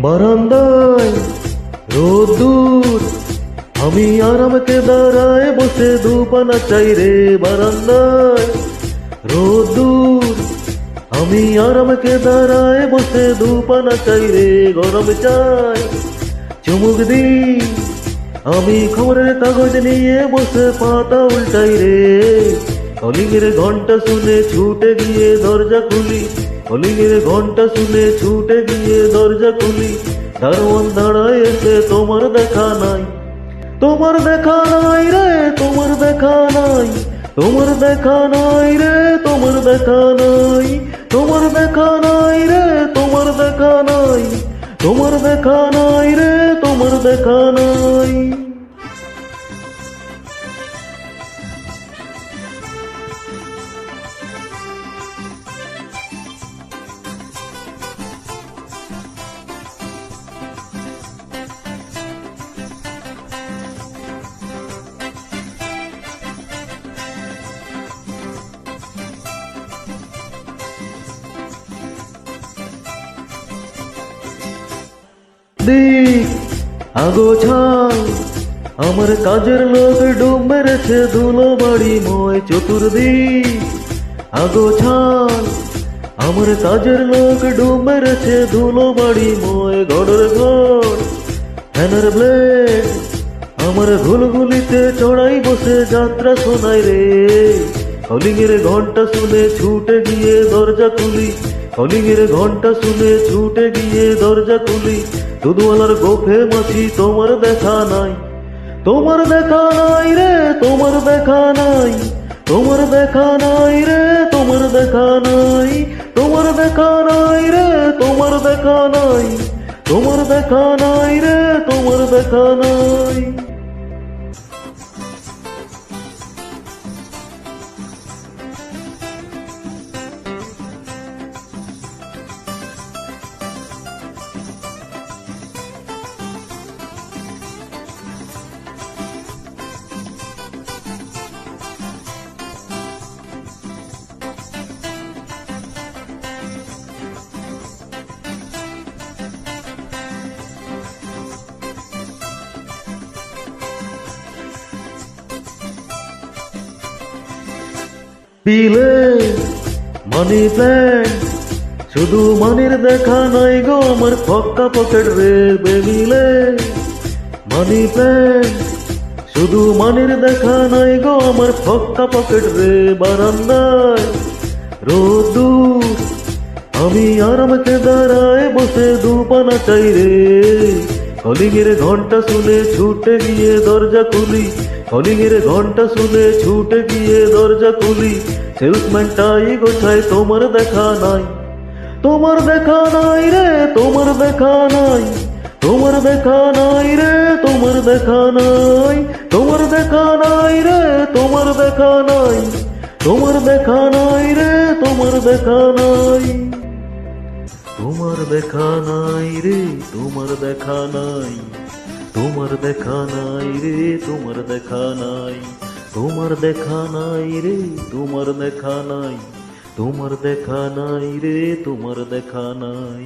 বারান্দায় রোদ্দুর, আমি আরামকে দাঁড়ায় বসে দুপানা চাই রে। বারান্দায় রোদ্দুর, আমি আরামকে দাঁড়ায় বসে দুপানা চাই রে। গরম চাই চুমুক দি, আমি খবরের কাগজ নিয়ে বসে পাতা উল্টাই রে। কলিংয়ের ঘন্টা শুনে ছুটে গিয়ে দরজা খুলি, কলিংয়ের ঘন্টা শুনে ছুটে গিয়ে দরজা খুলি। দারোয়ান দাঁড়ায় এসে তোমার দেখা নাই, তোমার দেখা নাই রে, তোমার দেখা নাই, তোমার দেখা নাই রে, তোমার দেখা নাই, তোমার দেখা নাই রে, তোমার দেখা নাই, তোমার দেখা নাই রে, তোমার দেখা নাই। দিক আগোছাল, আমার কাজের লোক ডুব মেরেছে ধুলো বাড়ি ময় চতুর্দিক। আগোছাল, আমার কাজের লোক ডুব মেরেছে ধুলো বাড়ি ময় ঘরের ঘর। ফ্যানের ব্লেড আমার ঘুলগুলিতে চড়াই বসে যাত্রা শোনাই রে। কলিংয়ের ঘন্টা শুনে ছুটে গিয়ে দরজা খুলি, কলিংয়ের ঘন্টা শুনে ছুটে গিয়ে দরজা খুলি। দুধওয়ালার গোফে মাছি তোমার দেখা নাই, তোমার দেখা নাই রে, তোমার দেখা নাই, তোমার দেখা নাই রে, তোমার দেখা নাই, তোমার দেখা নাই রে, তোমার দেখা নাই, তোমার দেখা নাই রে, তোমার দেখা নাই। পিলে মানি প্ল্যান্ট, শুধু মানির দেখা নাই গো আমার ফক্কা পকেট রে। বেবিলে মানি প্ল্যান্ট, শুধু মানির দেখা নাই গো আমার ফক্কা পকেট রে। বারান্দায় রোদ্দুর, আমি আরামকে দাঁড়ায় বসে দুপানা চাই রে। কলিংয়ের ঘন্টা শুনে ছুটে গিয়ে দরজা খুলি, কলিংয়ের ঘন্টা শুনে ছুটে গিয়ে দরজা খুলি। সেলসম্যানটাই গোছায় তোমার দেখা নাই, তোমার দেখা নাই রে, তোমার দেখা নাই, তোমার দেখা নাই রে, তোমার দেখা নাই, তোমার দেখা নাই রে, তোমার দেখা নাই, তোমার দেখা নাই রে, তোমার দেখা নাই, তোমার দেখা নাই রে, তোমার দেখা নাই, তোমার দেখা নাই রে, তোমার দেখা নাই, তোমার দেখা নাই রে, তোমার দেখা নাই, তোমার দেখা নাই রে, তোমার দেখা নাই।